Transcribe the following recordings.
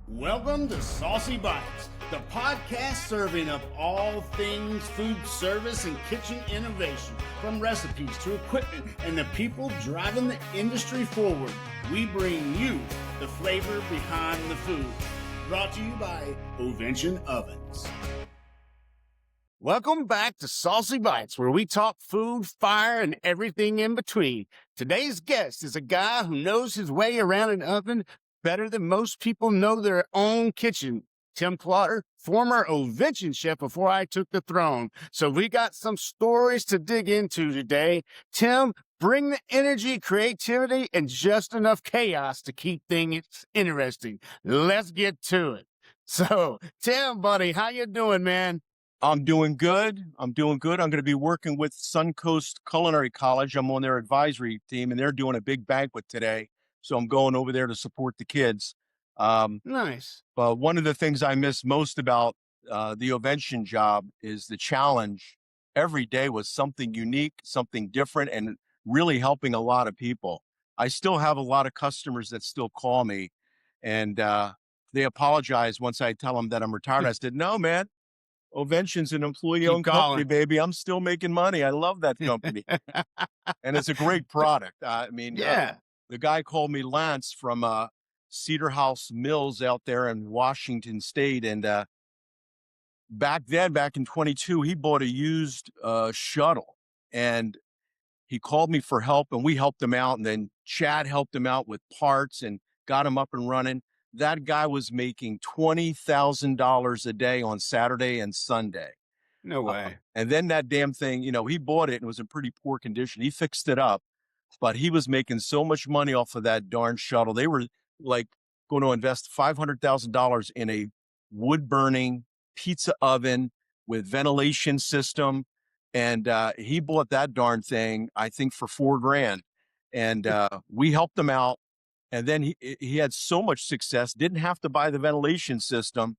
Welcome to Saucy Bites, the podcast serving up all things food service and kitchen innovation, from recipes to equipment and the people driving the industry forward. We bring you the flavor behind the food. Brought to you by Ovention Ovens. Welcome back to Saucy Bites, where we talk food, fire, and everything in between. Today's guest is a guy who knows his way around an oven better than most people know their own kitchen. Tim Klauder, former Ovention chef before I took the throne. So we got some stories to dig into today. Tim, bring the energy, creativity, and just enough chaos to keep things interesting. Let's get to it. So, Tim, buddy, how you doing, man? I'm doing good. I'm going to be working with Suncoast Culinary College. I'm on their advisory team, and they're doing a big banquet today. So I'm going over there to support the kids. Nice. But one of the things I miss most about the Ovention job is the challenge. Every day was something unique, something different, and really helping a lot of people. I still have a lot of customers that still call me, and they apologize once I tell them that I'm retired. I said, no, man, Ovention's an employee-owned company, baby. I'm still making money. I love that company. And it's a great product. The guy called me Lance from Cedar House Mills out there in Washington State. And back in 22, he bought a used shuttle. And he called me for help, and we helped him out. And then Chad helped him out with parts and got him up and running. That guy was making $20,000 a day on Saturday and Sunday. No way. And then that damn thing, he bought it and it was in pretty poor condition. He fixed it up, but he was making so much money off of that darn shuttle. They were like going to invest $500,000 in a wood burning pizza oven with ventilation system. And he bought that darn thing, I think, for $4,000. And we helped him out. And then he had so much success, didn't have to buy the ventilation system.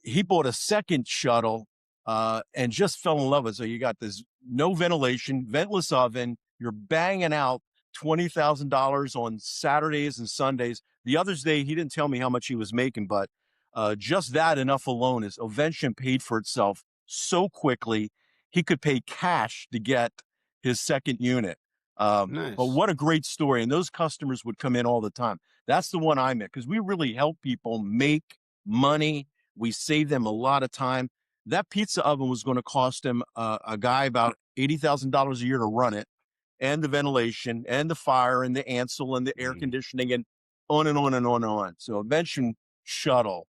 He bought a second shuttle and just fell in love with it. So you got this no ventilation, ventless oven. You're banging out $20,000 on Saturdays and Sundays. The other day, he didn't tell me how much he was making, but just that enough alone is Ovention paid for itself so quickly. He could pay cash to get his second unit. Nice. But what a great story. And those customers would come in all the time. That's the one I met, because we really help people make money. We save them a lot of time. That pizza oven was going to cost him a guy about $80,000 a year to run it, and the ventilation and the fire and the Ansel and the air conditioning and on and on and on and on. So Ovention shuttle,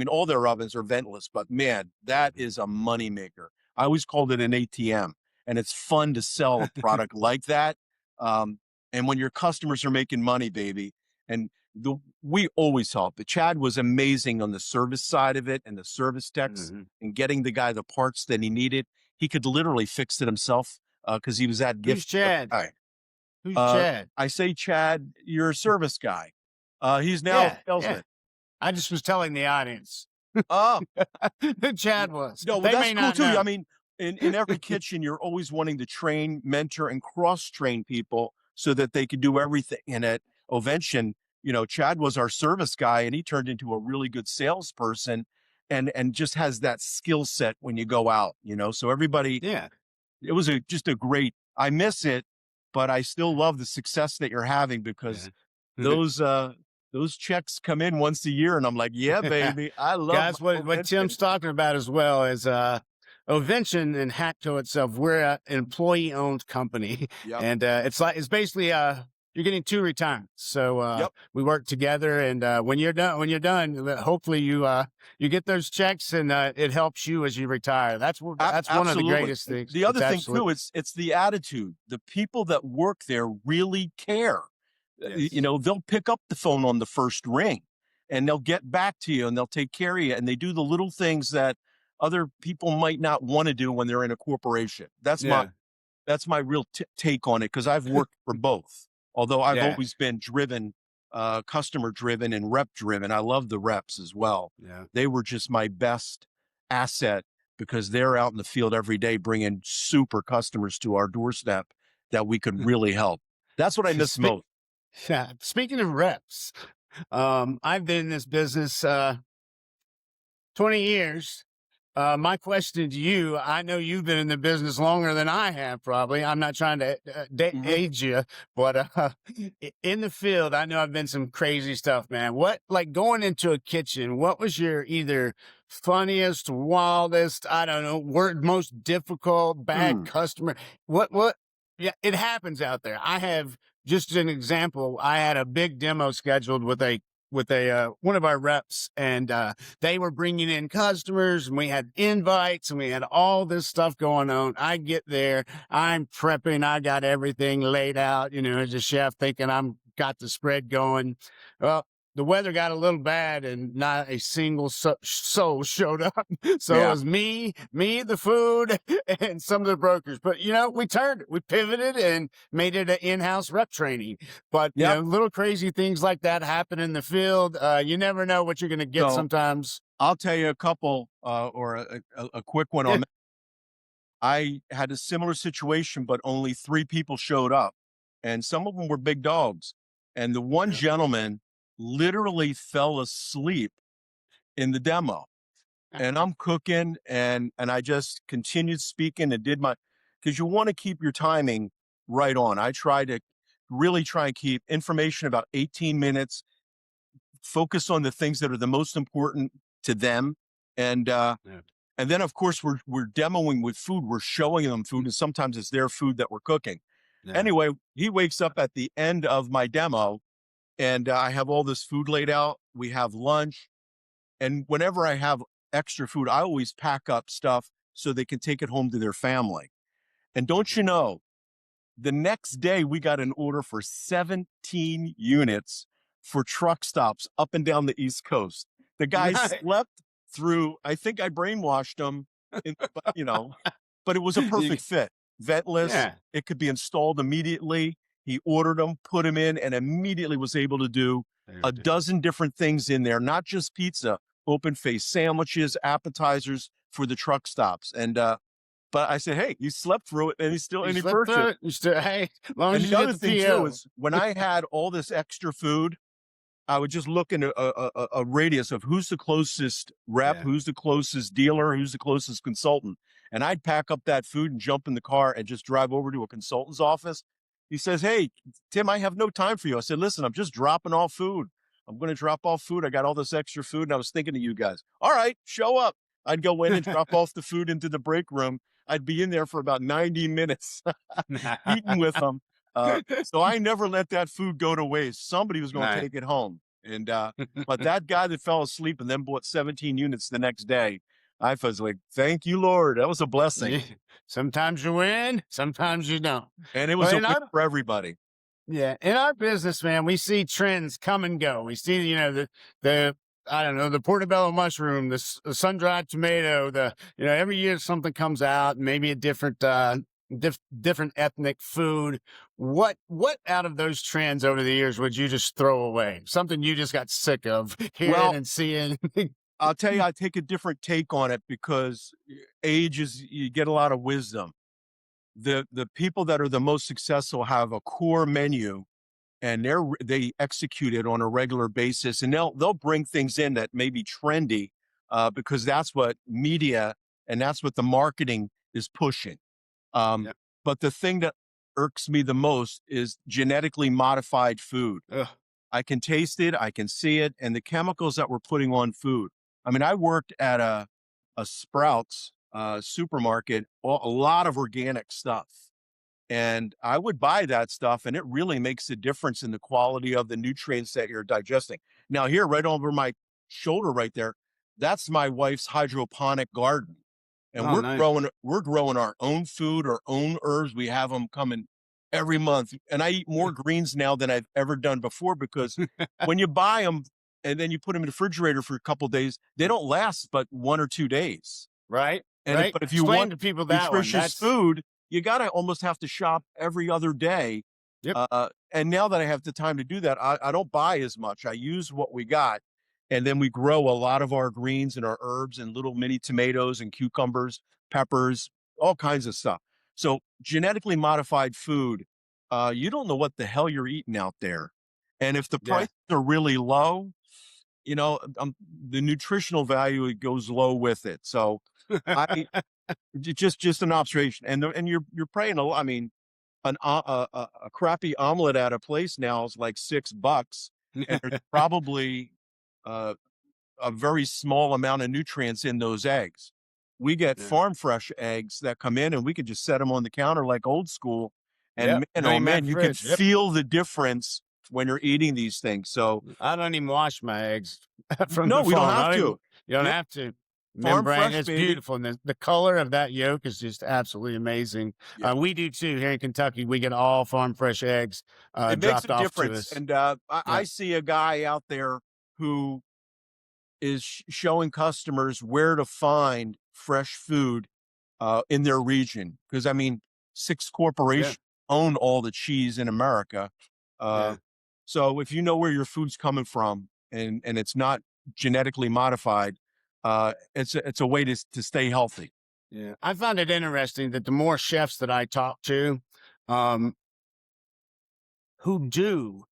all their ovens are ventless, but man, that is a moneymaker. I always called it an ATM, and it's fun to sell a product like that. And when your customers are making money, baby, and we always help. Chad was amazing on the service side of it and the service techs and getting the guy the parts that he needed. He could literally fix it himself because he was that gifted. Who's Chad? All right. Who's Chad? I say Chad, you're a service guy. He's now a salesman. Yeah. I just was telling the audience. Oh, who Chad was. No, they that's may cool not too. know. In every kitchen, you're always wanting to train, mentor, and cross-train people so that they can do everything. And at Ovention, Chad was our service guy, and he turned into a really good salesperson and just has that skill set when you go out, So everybody, it was just a great, I miss it, but I still love the success that you're having, because those checks come in once a year, and I'm like, yeah, baby, I love Guys, what Tim's talking about as well is Ovention and Hatco itself. We're an employee-owned company, and it's basically you're getting 2 retirements. So we work together, and when you're done, hopefully you get those checks, and it helps you as you retire. That's one of the greatest things. The other thing too, it's the attitude. The people that work there really care. Yes. They'll pick up the phone on the first ring, and they'll get back to you, and they'll take care of you, and they do the little things that other people might not want to do when they're in a corporation. That's my real take on it, because I've worked for both. Although I've always been driven, customer driven and rep driven. I love the reps as well. Yeah. They were just my best asset, because they're out in the field every day bringing super customers to our doorstep that we could really help. That's what I miss most. Yeah. Speaking of reps, I've been in this business 20 years. My question to you, I know you've been in the business longer than I have, probably. I'm not trying to Mhm. age you, but in the field, I know I've been some crazy stuff, man. What, like going into a kitchen, what was your either funniest, wildest, I don't know, word most difficult, bad Mm. customer? Yeah, it happens out there. I have just an example. I had a big demo scheduled with a one of our reps, and they were bringing in customers, and we had invites, and we had all this stuff going on. I get there, I'm prepping, I got everything laid out, as a chef, thinking I'm got the spread going. Well, the weather got a little bad, and not a single soul showed up. So it Yeah. was me, the food, and some of the brokers. But we turned it, we pivoted, and made it an in-house rep training. But Yep. little crazy things like that happen in the field. You never know what you're going to get So sometimes. I'll tell you a couple, or a quick one Yeah. on that. I had a similar situation, but only 3 people showed up, and some of them were big dogs. And the one Yeah. gentleman literally fell asleep in the demo. And I'm cooking, and I just continued speaking and did my, because you want to keep your timing right on. I try to really try and keep information about 18 minutes, focus on the things that are the most important to them. And Yeah. and then of course we're demoing with food, we're showing them food, and sometimes it's their food that we're cooking. Yeah. Anyway, he wakes up at the end of my demo, and I have all this food laid out. We have lunch, and whenever I have extra food, I always pack up stuff so they can take it home to their family. And don't you know, the next day we got an order for 17 units for truck stops up and down the East Coast. The guy Nice. slept through, I think I brainwashed him, but, but it was a You- perfect fit. Ventless, yeah. it could be installed immediately. He ordered them, put them in, and immediately was able to do There a it is. dozen different things in there, not just pizza, open face sandwiches, appetizers for the truck stops. And but I said, hey, you slept through it, and You he slept purchased. through it. You still, hey, as long And as the you get other the thing too PO. is when I had all this extra food, I would just look in a radius of who's the closest rep, Yeah. who's the closest dealer, who's the closest consultant. And I'd pack up that food and jump in the car and just drive over to a consultant's office. He says, hey, Tim, I have no time for you. I said, listen, I'm just dropping off food. I'm going to drop off food. I got all this extra food, and I was thinking of you guys. All right, show up. I'd go in and drop off the food into the break room. I'd be in there for about 90 minutes eating with them. So I never let that food go to waste. Somebody was going to Nice. take it home. And but that guy that fell asleep and then bought 17 units the next day, I was like, thank you, Lord. That was a blessing. Yeah. Sometimes you win, sometimes you don't. And it was But a in win our for everybody. Yeah, in our business, man, we see trends come and go. We see, the I don't know, the portobello mushroom, the sun-dried tomato, every year something comes out, maybe a different different ethnic food. What out of those trends over the years would you just throw away? Something you just got sick of hearing Well, and seeing. I'll tell you, I take a different take on it because age is, you get a lot of wisdom. The people that are the most successful have a core menu, and they execute it on a regular basis, and they'll bring things in that may be trendy, because that's what media and that's what the marketing is pushing. Um, Yeah. but the thing that irks me the most is genetically modified food. Ugh. I can taste it, I can see it, and the chemicals that we're putting on food. I mean, I worked at a Sprouts supermarket, a lot of organic stuff, and I would buy that stuff, and it really makes a difference in the quality of the nutrients that you're digesting. Now, here, right over my shoulder, right there, that's my wife's hydroponic garden, and Oh, nice. we're growing our own food, our own herbs. We have them coming every month, and I eat more greens now than I've ever done before, because when you buy them and then you put them in the refrigerator for a couple days, they don't last but 1 or 2 days. Right, And right. if you Explain want to people that one. nutritious That's food, you gotta almost have to shop every other day. Yep. And now that I have the time to do that, I don't buy as much. I use what we got, and then we grow a lot of our greens and our herbs and little mini tomatoes and cucumbers, peppers, all kinds of stuff. So genetically modified food, you don't know what the hell you're eating out there. And if the Yeah. prices are really low, the nutritional value goes low with it. So I just an observation. And you're paying I mean, a crappy omelet at a place now is like $6, and there's probably uh, a very small amount of nutrients in those eggs. We get Yeah. farm fresh eggs that come in, and we could just set them on the counter like old school. And Yep. man, Don't oh even have man, a you can fridge. Yep. feel the difference when you're eating these things. So I don't even wash my eggs from no, the we don't farm. have to. You don't Yeah, have to. farm Membrane, fresh, it's baby. beautiful. And the color of that yolk is just absolutely amazing. Yeah. We do too here in Kentucky. We get all farm fresh eggs It makes a dropped off to difference. us. And I Yeah. see a guy out there who is showing customers where to find fresh food in their region. Because I mean, 6 Yeah. corporations own all the cheese in America. Uh, Yeah. so if you know where your food's coming from and it's not genetically modified, it's a way to stay healthy. Yeah. I find it interesting that the more chefs that I talk to, um, who do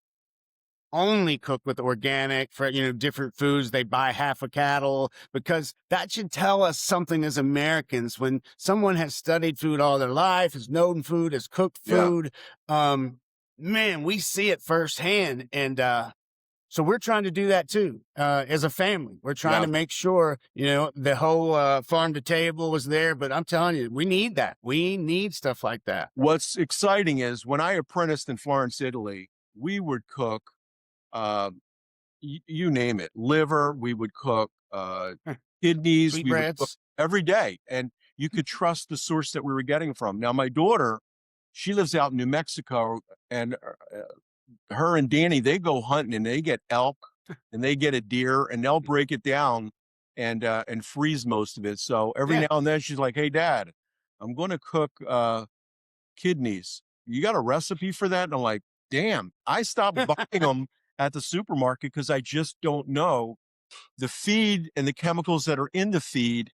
only cook with organic for different foods, they buy half a cattle, because that should tell us something as Americans. When someone has studied food all their life, has known food, has cooked Yeah. food, man, we see it firsthand. And so we're trying to do that too. As a family, we're trying Yeah. to make sure the whole farm to table was there. But I'm telling you, we need that. We need stuff like that. What's exciting is when I apprenticed in Florence, Italy, we would cook uh, you name it, liver, we would cook kidneys, we would cook Sweetbreads. every day. And you could trust the source that we were getting from. Now, my daughter, she lives out in New Mexico, and her and Danny, they go hunting and they get elk and they get a deer, and they'll break it down and freeze most of it. So every Yeah. now and then she's like, "Hey dad, I'm going to cook kidneys. You got a recipe for that?" And I'm like, "Damn, I stopped buying them at the supermarket because I just don't know. The feed and the chemicals that are in the feed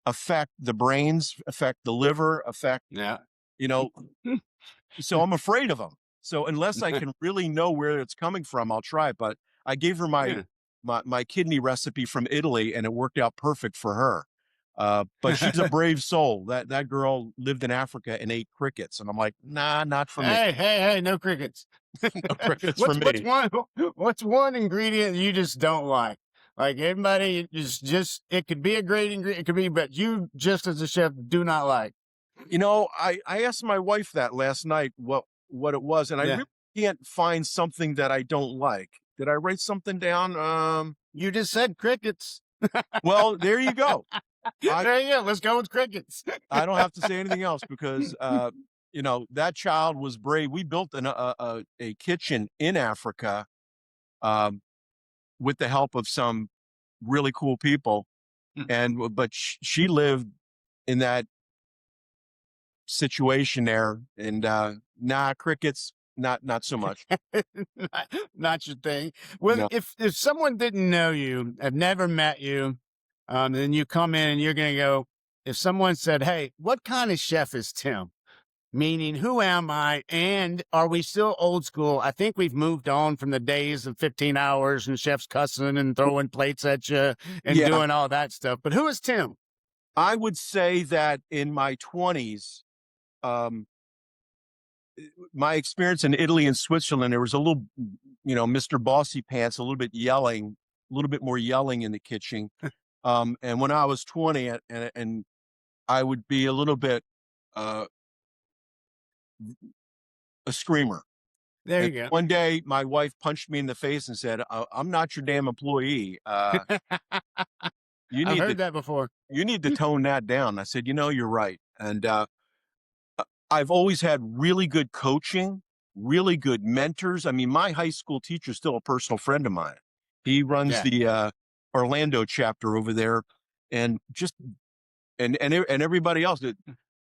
affect the brains, affect the liver, affect, Yeah. you know, so I'm afraid of them. So unless I can really know where it's coming from, I'll try it. But I gave her Yeah. my kidney recipe from Italy, and it worked out perfect for her. But she's a brave soul. That girl lived in Africa and ate crickets, and I'm like, nah, not for me. Hey, no crickets. No crickets for What's me. one ingredient you just don't like? Like everybody is just it could be a great ingredient, it could be, but you just as a chef do not like. I asked my wife that last night what it was, and I Yeah. really can't find something that I don't like. Did I write something down? You just said crickets. Well, there you go. There you go. Let's go with crickets. I don't have to say anything else because that child was brave. We built a kitchen in Africa um, with the help of some really cool people, but she lived in that situation there, and nah, crickets, not so much. Not your thing. Well, No. if someone didn't know you, have never met you, then you come in and you're going to go, if someone said, "Hey, what kind of chef is Tim?" Meaning, who am I? And are we still old school? I think we've moved on from the days of 15 hours and chefs cussing and throwing plates at you and Yeah, doing all that stuff. But who is Tim? I would say that in my 20s, um, my experience in Italy and Switzerland, there was a little, Mr. Bossy Pants, a little bit yelling, a little bit more yelling in the kitchen. And when I was 20, and I would be a little bit uh, a screamer. There And you go. one day, my wife punched me in the face and said, "I'm not your damn employee. You I've need to heard that before. tone that down." I said, "You're right." And I've always had really good coaching, really good mentors. I mean, my high school teacher is still a personal friend of mine. He runs Yeah. the Orlando chapter over there, and just and everybody else.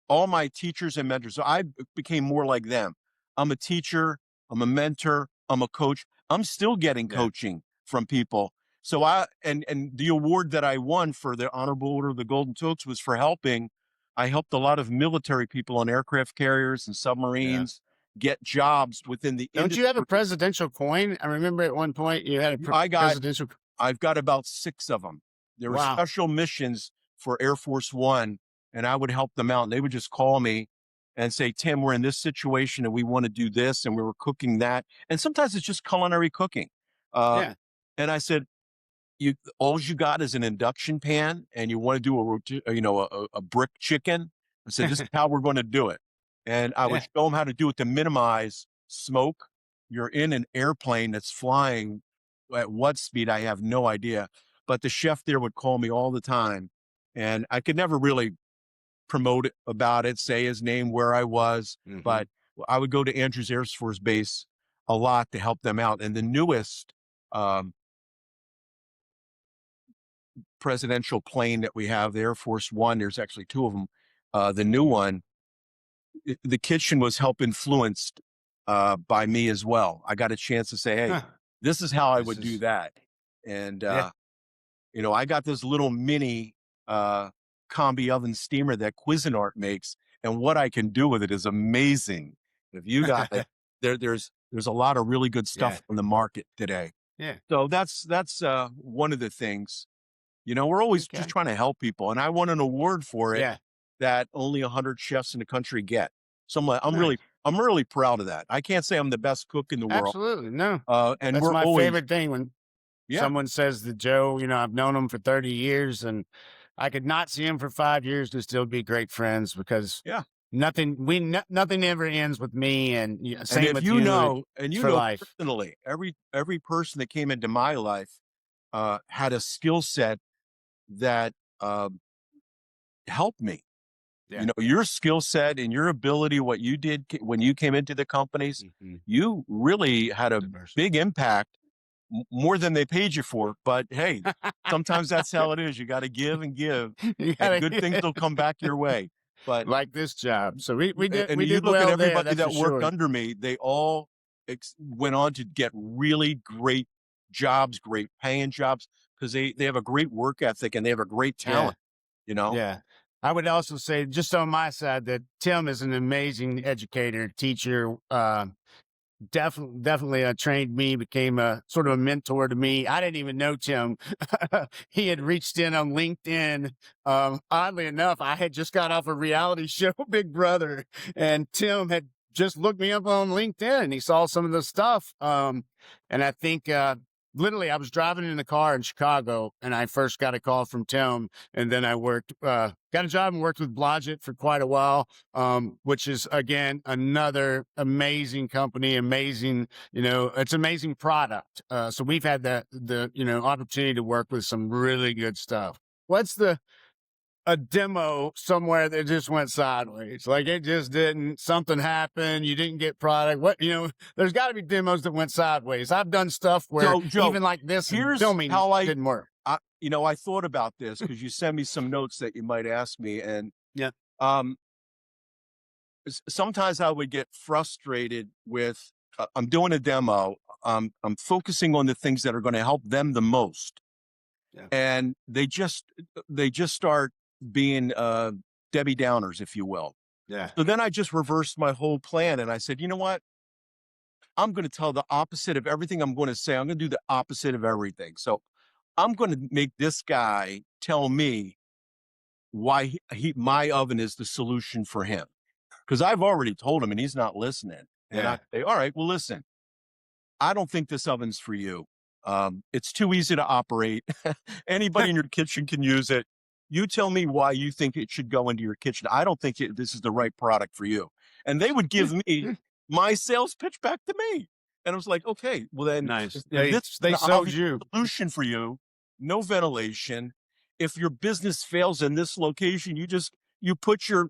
All my teachers and mentors. So I became more like them. I'm a teacher. I'm a mentor. I'm a coach. I'm still getting Yeah. coaching from people. So and the award that I won for the Honorable Order of the Golden Tokes was for helping. I helped a lot of military people on aircraft carriers and Yeah. submarines, get jobs within the Don't you have a industry. presidential coin? I remember at one point you had a I got presidential. I've got about 6 of them. There were Wow. special missions for Air Force One, and I would help them out. And they would just call me and say, Tim, we're in this situation and we want to do this, and we were cooking that. And sometimes it's just culinary cooking. Uh, Yeah. and I said, you all you got is an induction pan and you want to do a brick chicken. I said, this is how we're going to do it. And I would Yeah. show them how to do it to minimize smoke. You're in an airplane that's flying at what speed, I have no idea. But the chef there would call me all the time, and I could never really promote it about it, say his name, where I was, Mhm. but I would go to Andrews Air Force Base a lot to help them out. And the newest um, presidential plane that we have, the Air Force One, there's actually 2 of them. The new one, the kitchen was help influenced by me as well. I got a chance to say, hey, Huh. this is how I This would do is that. And yeah. I got this little mini combi oven steamer that Cuisinart makes, and what I can do with it is amazing. If you got it, there's a lot of really good Yeah. stuff on the market today. Yeah. So that's one of the things. We're always just Okay. trying to help people, and I won an award for it Yeah. that only 100 chefs in the country get. So Nice. I'm really proud of that. I can't say I'm the best cook in the world, Absolutely. No. and That's we're my always favorite thing when yeah. someone says to Joe, I've known him for 30 years and I could not see him for 5 years and still be great friends because Yeah. nothing ever ends with me. And And same if with you. and It's you for know life. personally, every person that came into my life had a skill set that helped me. Yeah. Your skill set and your ability, what you did when you came into the companies, Mhm. you really had a Diversity. big impact, more than they paid you for. But hey, sometimes that's how it is. You got to give and give, You and gotta good things will come back your way. But like this job. So we did and we you did look at well there. everybody That's for that worked sure. under me, they all went on to get really great jobs, great paying jobs, because they have a great work ethic and they have a great Yeah. talent, you know? Yeah. I would also say, just on my side, that Tim is an amazing educator, teacher. Definitely trained me, became a sort of a mentor to me. I didn't even know Tim. He had reached in on LinkedIn. Oddly enough, I had just got off a reality show, Big Brother, and Tim had just looked me up on LinkedIn and he saw some of the stuff. And I think, literally I was driving in the car in Chicago and I first got a call from Tim, and then I got a job and worked with Blodgett for quite a while, which is again another amazing company, amazing, it's amazing product. So we've had the opportunity to work with some really good stuff. What's a demo somewhere that just went sideways? Like it just didn't, something happened, you didn't get product. There's got to be demos that went sideways. I've done stuff where So, Joe, even like this and here's filming how didn't work. I thought about this because you send me some notes that you might ask me. And Yeah. um, sometimes I would get frustrated with, I'm doing a demo. I'm focusing on the things that are going to help them the most. Yeah. And they just start being Debbie Downers, if you will. Yeah. So then I just reversed my whole plan and I said, you know what? I'm going to tell the opposite of everything I'm going to say. I'm going to do the opposite of everything. So I'm going to make this guy tell me why my oven is the solution for him. Because I've already told him and he's not listening. And I Yeah. say, all right, well, listen, I don't think this oven's for you. It's too easy to operate. Anybody in your kitchen can use it. You tell me why you think it should go into your kitchen. I don't think this is the right product for you. And they would give me my sales pitch back to me. And I was like, okay, well then, Nice. if this is They an sold obvious you. solution for you, no ventilation. If your business fails in this location, you put your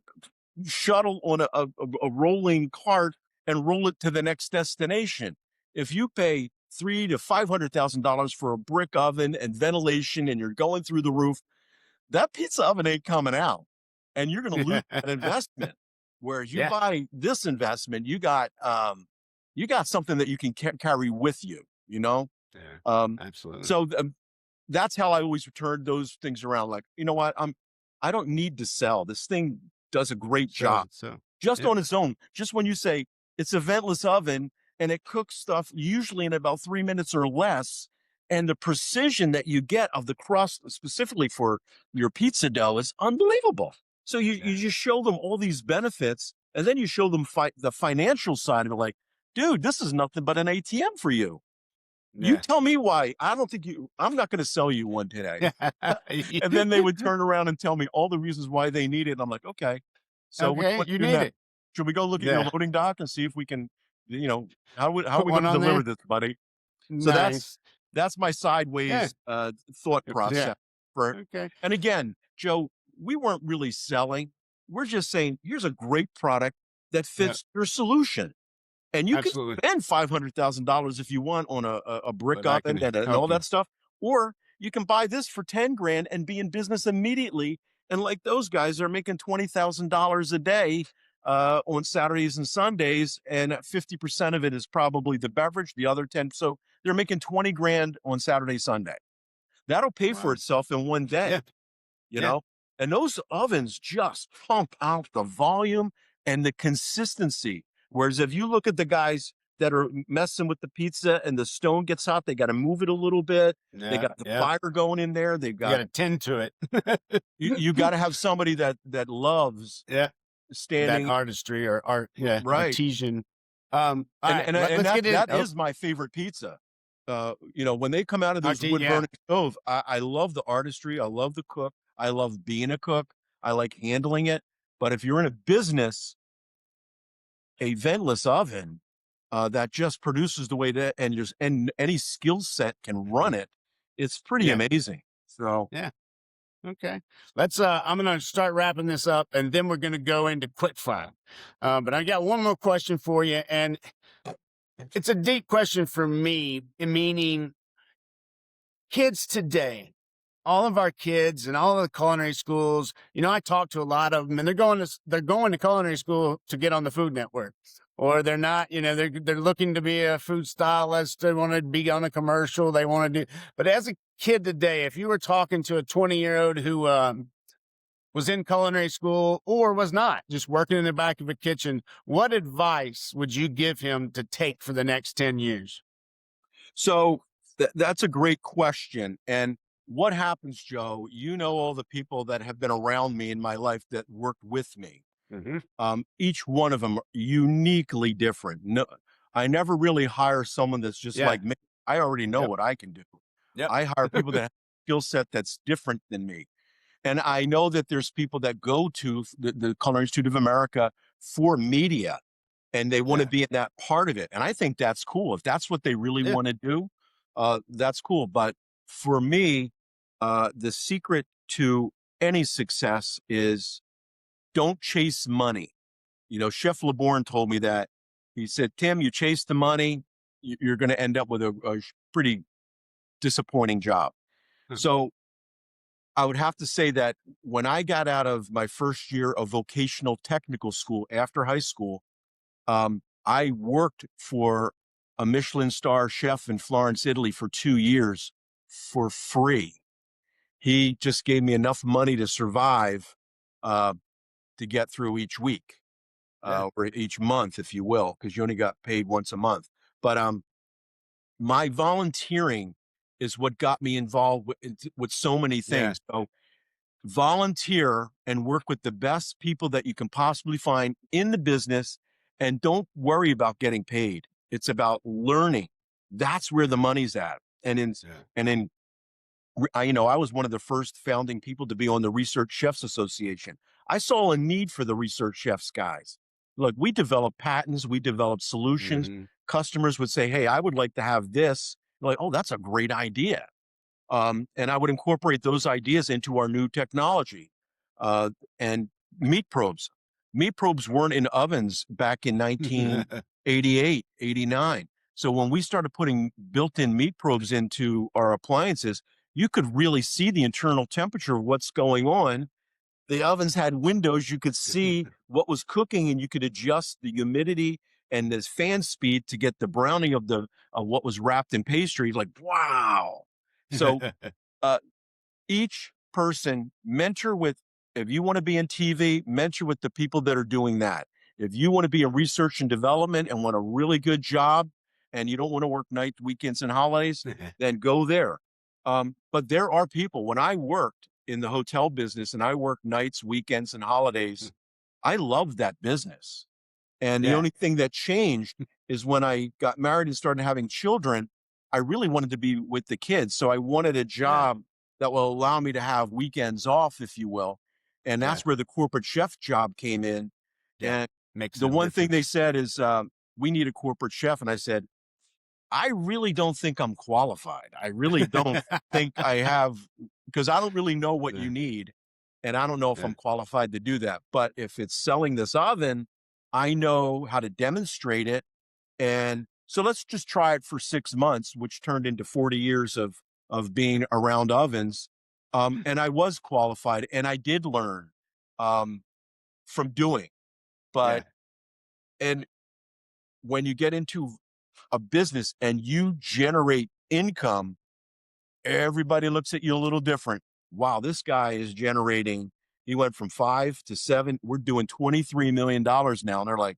shuttle on a rolling cart and roll it to the next destination. If you pay $300,000 to $500,000 for a brick oven and ventilation, and you're going through the roof, that pizza oven ain't coming out, and you're going to lose that investment. Whereas you Yeah. buy this investment, you got something that you can carry with you. Yeah. Um, Absolutely. so that's how I always turn those things around. Like, you know what? I don't need to sell. This thing does a great Sells job it. So just yeah. on its own. Just when you say It's a ventless oven and it cooks stuff usually in about 3 minutes or less. And the precision that you get of the crust, specifically for your pizza dough, is unbelievable. So you just show them all these benefits, and then you show them the financial side of it. Like, dude, this is nothing but an ATM for you. You Yeah. tell me why. I'm not going to sell you one today. Yeah. And then they would turn around and tell me all the reasons why they need it. And I'm like, okay, so which Okay, one you do need next? it. Should we go look at your Yeah. loading dock and see if we can, how are Put we one going to on deliver there. this, buddy? So Nice. that's my Yeah. sideways thought Yeah. process for. Okay. And again, Joe, we weren't really selling. We're just saying, here's a great product that Yeah. fits your solution. And you can Absolutely. spend $500,000 if you want on a brick But I oven can and all help you. that stuff, or you can buy this for 10 grand and be in business immediately. And like those guys are making $20,000 a day on Saturdays and Sundays, and 50% of it is probably the beverage, the other 10. So they're making 20 grand on Saturday, Sunday. That'll pay for Wow. itself in one day, Yeah. you Yeah. know? And those ovens just pump out the volume and the consistency. Whereas if you look at the guys that are messing with the pizza and the stone gets hot, they got to move it a little bit. They Yeah. got the Yeah. fire going in there. They've You got got, to tend to it. you got to have somebody that loves Yeah. That standing artistry or art. Yeah. right. Artesian. All right. And Let's get in. that is my favorite pizza. When they come out of this wood Yeah. burning stove, I love the artistry. I love the cook. I love being a cook. I like handling it. But if you're in a business, a ventless oven that just produces the way that, and any skill set can run it, it's pretty Yeah. amazing. So Yeah. Okay. I'm going to start wrapping this up and then we're going to go into quick fire. But I got one more question for you. And it's a deep question for me, meaning kids today, all of our kids and all of the culinary schools, I talk to a lot of them and they're going to culinary school to get on the Food Network, or they're not, they're looking to be a food stylist. They want to be on a commercial. They want to do, but as a kid today, if you were talking to a 20-year-old who, was in culinary school or was not, just working in the back of a kitchen, what advice would you give him to take for the next 10 years? So that's a great question. And what happens, Joe, all the people that have been around me in my life that worked with me. Mm-hmm. Each one of them are uniquely different. No, I never really hire someone that's just Yeah. like me. I already know Yep. what I can do. Yep. I hire people that have a skill set that's different than me. And I know that there's people that go to the Culinary Institute of America for media and they want to Yeah. be in that part of it. And I think that's cool. If that's what they really Yeah. want to do, that's cool. But for me, the secret to any success is don't chase money. Chef LeBourne told me that. He said, Tim, you chase the money, you're going to end up with a pretty disappointing job. Hmm. So I would have to say that when I got out of my first year of vocational technical school after high school, I worked for a Michelin star chef in Florence, Italy for 2 years for free. He just gave me enough money to survive, to get through each week, Yeah. or each month, if you will, because you only got paid once a month. But my volunteering is what got me involved with so many Yeah. things. So volunteer and work with the best people that you can possibly find in the business, and don't worry about getting paid. It's about learning. That's where the money's at. And in I was one of the first founding people to be on the Research Chefs Association. I saw a need for the research chefs, guys. Look, we developed patents, we developed solutions. Mm-hmm. Customers would say, hey, I would like to have this. Like, oh, that's a great idea. And I would incorporate those ideas into our new technology. And meat probes. Meat probes weren't in ovens back in 1988, 89. So when we started putting built-in meat probes into our appliances, you could really see the internal temperature of what's going on. The ovens had windows. You could see what was cooking, and you could adjust the humidity and the fan speed to get the browning of what was wrapped in pastry. Like, wow. So each person mentor with, if you want to be in TV, mentor with the people that are doing that. If you want to be in research and development and want a really good job and you don't want to work nights, weekends, and holidays, then go there. But there are people, when I worked in the hotel business and I worked nights, weekends, and holidays, I loved that business. And the Yeah. only thing that changed is when I got married and started having children, I really wanted to be with the kids. So I wanted a job that will allow me to have weekends off, if you will. And Yeah. that's where the corporate chef job came in. Yeah. And Makes the a one thing they difference. said is, we need a corporate chef. And I said, I really don't think I'm qualified. I really don't think I have, because I don't really know what Yeah. you need. And I don't know if Yeah. I'm qualified to do that. But if it's selling this oven, I know how to demonstrate it. And so let's just try it for 6 months, which turned into 40 years of being around ovens. And I was qualified and I did learn um, from doing. Yeah. But, and when you get into a business and you generate income, everybody looks at you a little different. Wow, this guy is generating, he went from 5 to 7. We're doing $23 million now. And they're like,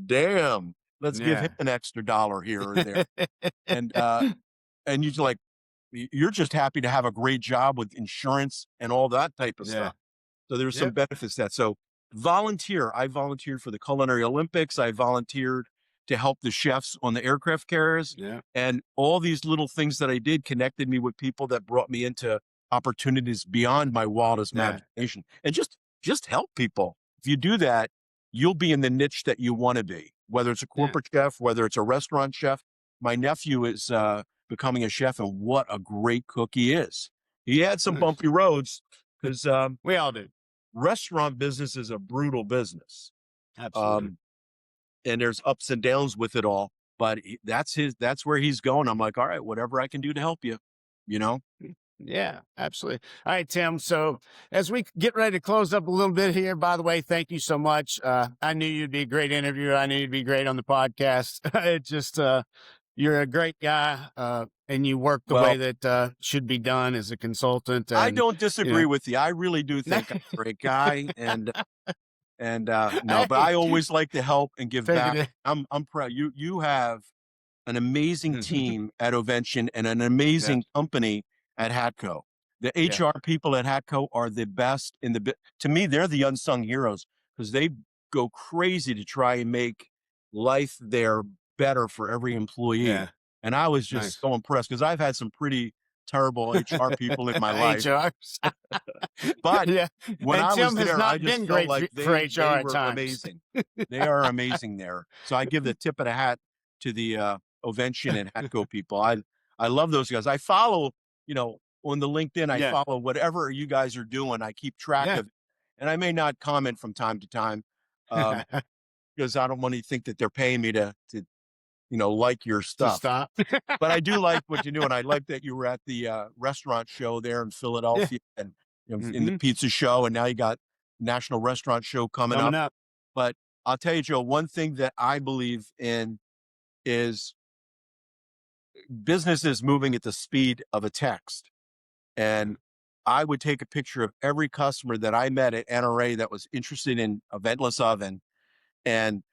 damn, let's give him Yeah. an extra dollar here or there. And you're like, you're just happy to have a great job with insurance and all that type of Yeah. stuff. So there's some Yep. benefits to that. So volunteer. I volunteered for the Culinary Olympics. I volunteered to help the chefs on the aircraft carriers. Yeah. And all these little things that I did connected me with people that brought me into opportunities beyond my wildest Yeah. imagination. And just help people. If you do that, you'll be in the niche that you want to be, whether it's a Yeah. corporate chef, whether it's a restaurant chef. My nephew is becoming a chef, and what a great cook he is. He had some Nice. bumpy roads because We all do. restaurant business is a brutal business. Absolutely. Um, and there's ups and downs with it all, but that's where he's going. I'm like, all right, whatever I can do to help you, you know? Yeah, absolutely. All right, Tim. So as we get ready to close up a little bit here, by the way, thank you so much. I knew you'd be a great interviewer. I knew you'd be great on the podcast. It just, you're a great guy, and you work the way Well, that should be done as a consultant. I And, don't you disagree with you. I really do know, think I'm a great guy. And no, but hey, I always like to help and give figured back. it. I'm proud. You have an amazing Mhm. team at Ovention and an Yeah. amazing company at Hatco. The Yeah. HR people at Hatco are the best in the to me, they're the unsung heroes because they go crazy to try and make life there better for every employee. Yeah. And I was just Nice. so impressed because I've had some pretty terrible HR people in my life. HRs. But Yeah. when And I was Tim has there, I not just been felt great like for they HR at were times. amazing. They are amazing there. So I give the tip of the hat to the Ovention and Hatco people. I love those guys. I follow, on the LinkedIn, I Yeah. follow whatever you guys are doing. I keep track Yeah. of it. And I may not comment from time to time because I don't want to think that they're paying me to like your To stuff. stop. But I do like what you do, and I like that you were at the restaurant show there in Yeah. Philadelphia and in the Hmm. pizza show, and now you got National Restaurant Show coming Coming up. up. But I'll tell you, Joe, one thing that I believe in is business is moving at the speed of a text. And I would take a picture of every customer that I met at NRA that was interested in a ventless oven and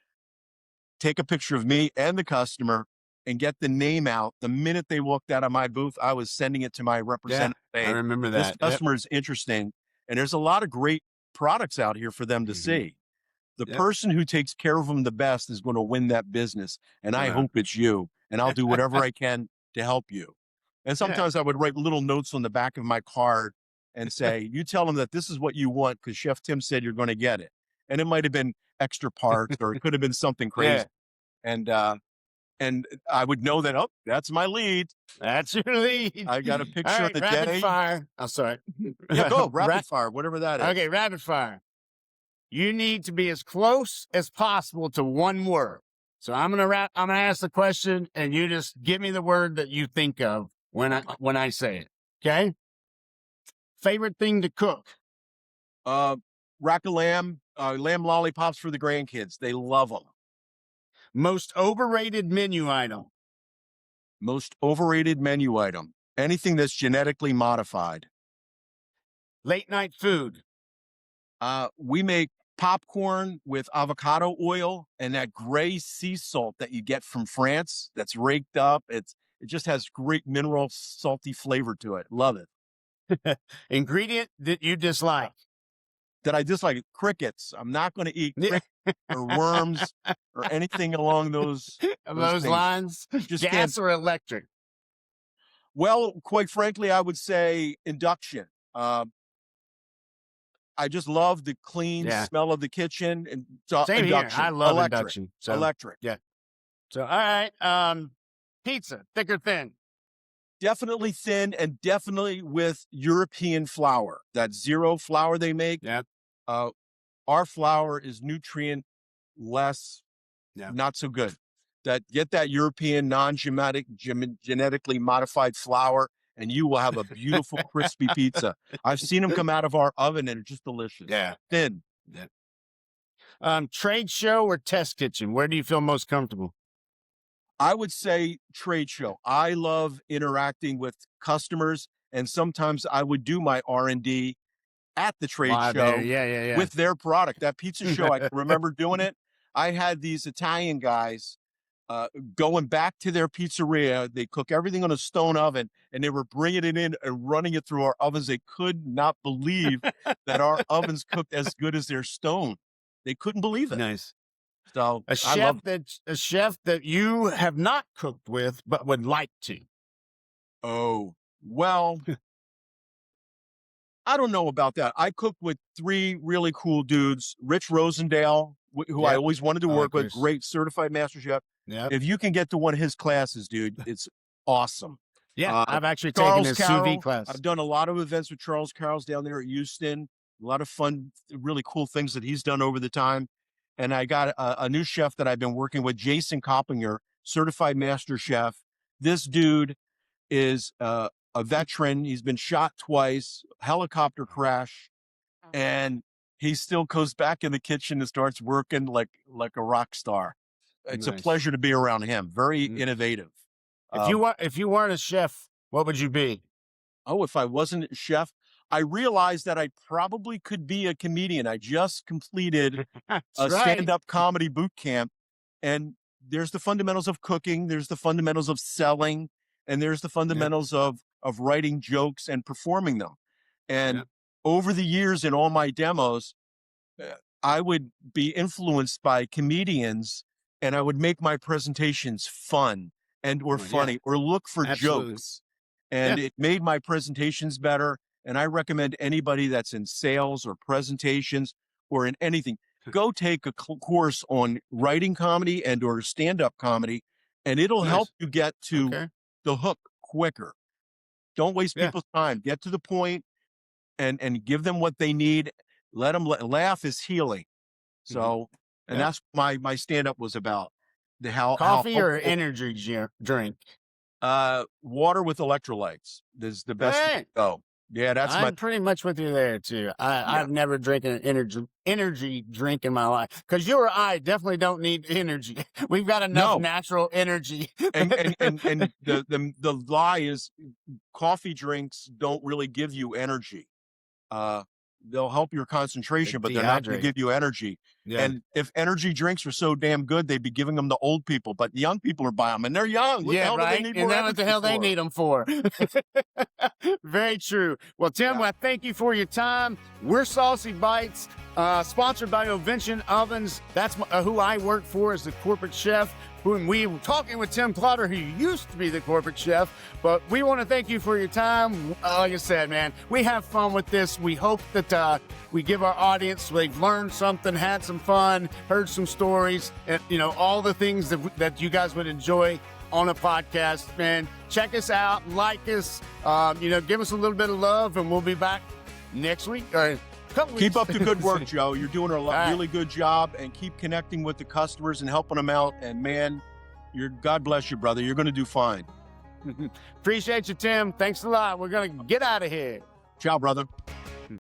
take a picture of me and the customer and get the name out. The minute they walked out of my booth, I was sending it to my Yeah. representative I saying, remember this that. Yep. customer is interesting. And there's a lot of great products out here for them to Hmm. see. The Yep. person who takes care of them the best is going to win that business. And I Right. hope it's you. And I'll do whatever I can to help you. And Yeah. sometimes I would write little notes on the back of my card and say, you tell them that this is what you want because Chef Tim said you're going to get it. And it might have been extra parts or it could have been something crazy. Yeah. And I would know that, oh, that's my lead. That's your lead. I got a All picture of right. the Rapid day. fire. I'm sorry. Yeah, go Ra- rapid fire, whatever that is. okay. Rapid fire. You need to be as close as possible to one word. So I'm gonna ask the question, and you just give me the word that you think of when I say it. Okay. Favorite thing to cook? Rack of lamb, lamb lollipops for the grandkids. They love them. Most overrated menu item? Most overrated menu item. Anything that's genetically modified. Late night food? We make popcorn with avocado oil and that gray sea salt that you get from France that's raked up. It just has great mineral salty flavor to it. Love it. Ingredient that you dislike. That I dislike crickets. I'm not going to eat Yeah. crickets or worms or anything along those Those things. lines, Just gas can't. or electric? Well, quite frankly, I would say induction. I just love the clean Yeah. smell of the kitchen, and so Same here. induction. I love electric. induction. So, Electric. yeah. So, all right. Pizza, thick or thin? Definitely thin, and definitely with European flour. That zero flour they make. Yeah. Our flour is nutrient less, Yeah. not so good. Get that European genetically modified flour, and you will have a beautiful crispy pizza. I've seen them come out of our oven and it's just delicious. Yeah. Thin. Yeah. Trade show or test kitchen? Where do you feel most comfortable? I would say trade show. I love interacting with customers, and sometimes I would do my R&D at the trade Live show there. Yeah. with their product. That pizza show, I can remember doing it. I had these Italian guys going back to their pizzeria. They cook everything on a stone oven, and they were bringing it in and running it through our ovens. They could not believe that our ovens cooked as good as their stone. They couldn't believe it. Nice. So A chef that you have not cooked with but would like to. Oh, well, I don't know about that. I cooked with 3 really cool dudes. Rich Rosendale, who I Yep. always wanted to I work like with, Rich. great certified master chef. Yeah. If you can get to one of his classes, dude, it's awesome. Yeah. I've actually taken Charles his sous Carroll, vide class. I've done a lot of events with Charles Carroll's down there at Houston. A lot of fun, really cool things that he's done over the time. And I got a new chef that I've been working with, Jason Coppinger, certified master chef. This dude is a veteran. He's been shot twice, helicopter crash, and he still goes back in the kitchen and starts working like a rock star. It's Nice. a pleasure to be around him. Very innovative. If you weren't a chef, what would you be? Oh, if I wasn't a chef, I realized that I probably could be a comedian. I just completed That's a right. stand-up comedy boot camp, and there's the fundamentals of cooking, there's the fundamentals of selling, and there's the fundamentals of writing jokes and performing them. And over the years in all my demos, I would be influenced by comedians, and I would make my presentations fun or funny or look for Absolutely. jokes. And it made my presentations better. And I recommend anybody that's in sales or presentations or in anything, go take a course on writing comedy and or stand-up comedy, and it'll help you get to the hook quicker. Don't waste people's time. Get to the point and give them what they need. Let them laugh is healing. So, and that's my stand-up was about. Coffee or energy drink? Water with electrolytes is the best way to go. Yeah, I'm pretty much with you there too. I've never drank an energy drink in my life, because you or I definitely don't need energy. We've got enough natural energy. and the lie is coffee drinks don't really give you energy. They'll help your concentration, but they're not going to give you energy. Yeah. And if energy drinks were so damn good, they'd be giving them to old people, but young people are buying them, and they're young. What the hell do they need more what the hell they need them for? Very true. Well, Tim, I thank you for your time. We're Saucy Bites, sponsored by Ovention Ovens. That's who I work for as the corporate chef. When we were talking with Tim Klauder, who used to be the corporate chef, but we want to thank you for your time. Like I said, man, we have fun with this. We hope that we give our audience, they've learned something, had some fun, heard some stories, and all the things that you guys would enjoy on a podcast. Man, check us out, like us, give us a little bit of love, and we'll be back next week. Keep up the good work, Joe. You're doing a really good job, and keep connecting with the customers and helping them out. And man, God bless you, brother. You're going to do fine. Appreciate you, Tim. Thanks a lot. We're going to get out of here. Ciao, brother.